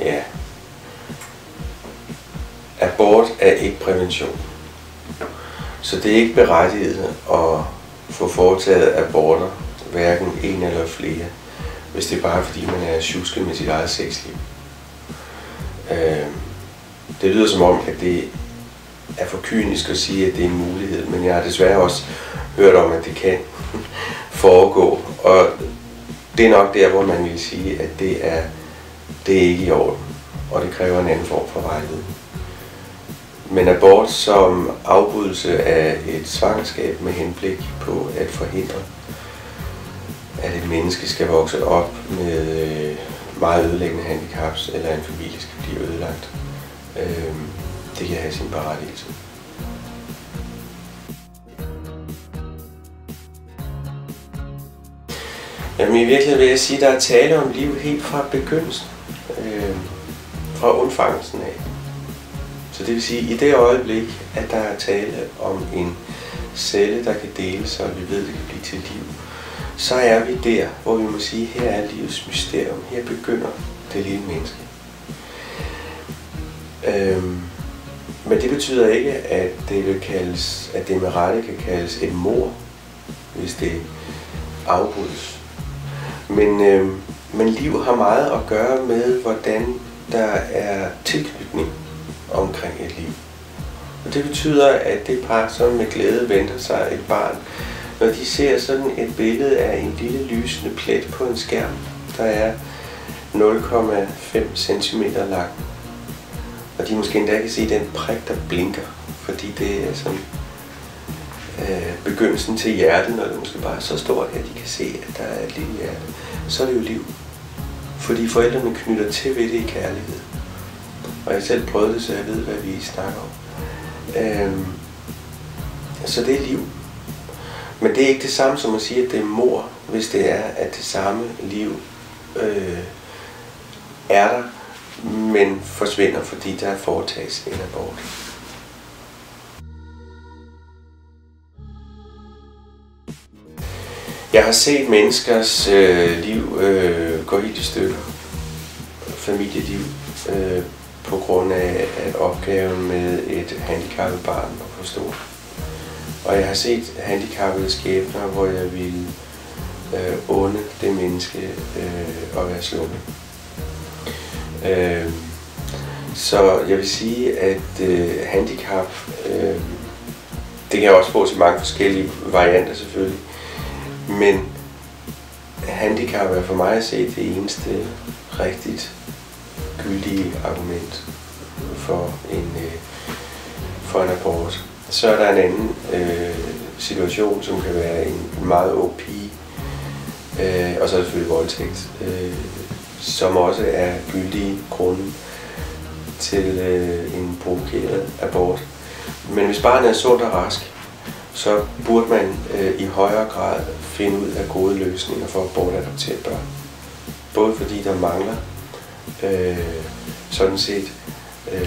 Ja. Abort er ikke prævention. Så det er ikke berettiget at få foretaget aborter, hverken en eller flere, hvis det er bare fordi man er sjusket med sit eget sexliv. Det lyder som om, at det er for kynisk at sige, at det er en mulighed, men jeg har desværre også hørt om, at det kan foregå, og det er nok der, hvor man vil sige, at det er ikke i orden, og det kræver en anden form for vejledning. Men abort som afbrydelse af et svangerskab med henblik på at forhindre, at et menneske skal vokse op med meget ødelæggende handicaps, eller en familie skal blive ødelagt, det kan have sin berettigelse. Jamen i virkeligheden vil jeg sige, at der er tale om liv helt fra begyndelsen, fra undfangelsen af. Så det vil sige, at i det øjeblik, at der er tale om en celle, der kan deles, og vi ved, at det kan blive til liv, så er vi der, hvor vi må sige, at her er livets mysterium. Her begynder det lille menneske. Men det betyder ikke, at det med rette kan kaldes et mord, hvis det afbrydes. Men liv har meget at gøre med, hvordan der er tilknytning omkring et liv. Og det betyder, at det par, som med glæde venter sig et barn, når de ser sådan et billede af en lille lysende plet på en skærm, der er 0,5 cm lang, og de måske endda kan se den prik, der blinker, fordi det er sådan begyndelsen til hjertet, når det måske bare er så stort, at de kan se, at der er et lille hjerte, så er det jo liv. Fordi forældrene knytter til ved det i kærlighed. Og jeg selv prøvede det, så jeg ved, hvad vi snakker om. Så det er liv. Men det er ikke det samme som at sige, at det er mord, hvis det er, at det samme liv er der, men forsvinder, fordi der foretages en abort. Jeg har set menneskers liv gå helt i stykker, familieliv, på grund af at opgaven med et handicappet barn var for stor. Og jeg har set handicappede skæbner, hvor jeg ville unde det menneske at være sluppet. Så jeg vil sige, at handicap, det kan også få til mange forskellige varianter selvfølgelig, men handicap er for mig at se det eneste rigtigt gyldige argument for en abort. Så er der en anden situation, som kan være en meget ung pige, og så er der selvfølgelig voldtægt, som også er gyldige grunde til en provokeret abort. Men hvis barnet er sundt og rask, så burde man i højere grad finde ud af gode løsninger for at bortadoptere børn. Både fordi der mangler sådan set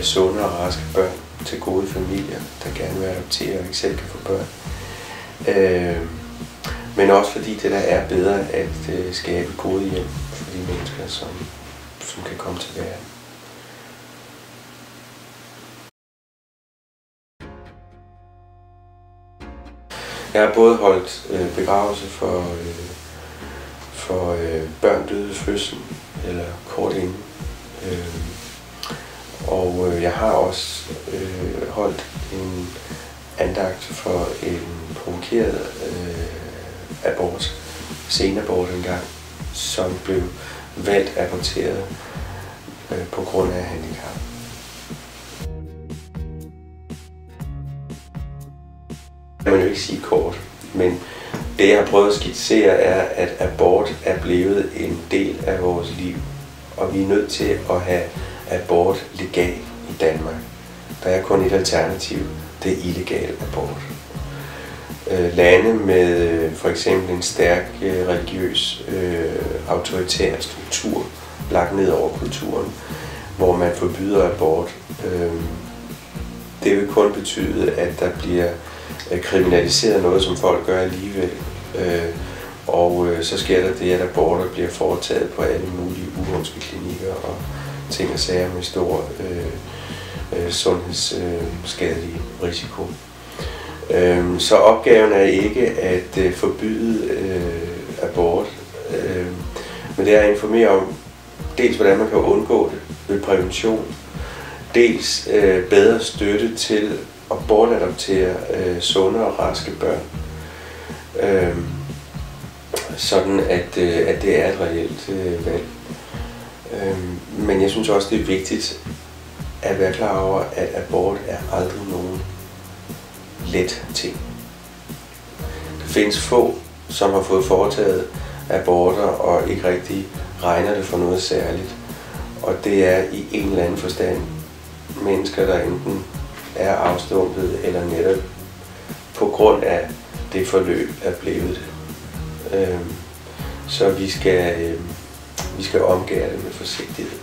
sunde og raske børn til gode familier, der gerne vil adoptere og ikke selv kan få børn. Men også fordi det der er bedre at skabe gode hjem for de mennesker, som kan komme til verden. Jeg har både holdt begravelse for børn døde ved fødslen, eller kort inden. Og jeg har også holdt en andagt for en provokeret abort, senabort engang, som blev valgt aborteret på grund af handicap. Det kan man jo ikke sige kort, men det jeg har prøvet at skitsere er, at abort er blevet en del af vores liv, og vi er nødt til at have abort legal i Danmark. Der er kun et alternativ, det er illegal abort. Lande med for eksempel en stærk religiøs autoritær struktur lagt ned over kulturen, hvor man forbyder abort, det vil kun betyde, at der bliver kriminaliseret noget, som folk gør alligevel. Og så sker der det, at aborter bliver foretaget på alle mulige uhumske klinikker, og ting og sager med stor sundhedsskadelig risiko. Så opgaven er ikke at forbyde abort, men det er at informere om dels hvordan man kan undgå det ved prævention, dels bedre støtte til at bortadoptere sunde og raske børn, sådan at det er et reelt valg. Men jeg synes også det er vigtigt at være klar over, at abort er aldrig nogen let ting. Der findes få, som har fået foretaget aborter og ikke rigtig regner det for noget særligt. Og det er i en eller anden forstand mennesker, der enten er afstumpet eller netop på grund af det forløb er blevet det. Så vi skal omgærde det med forsigtighed.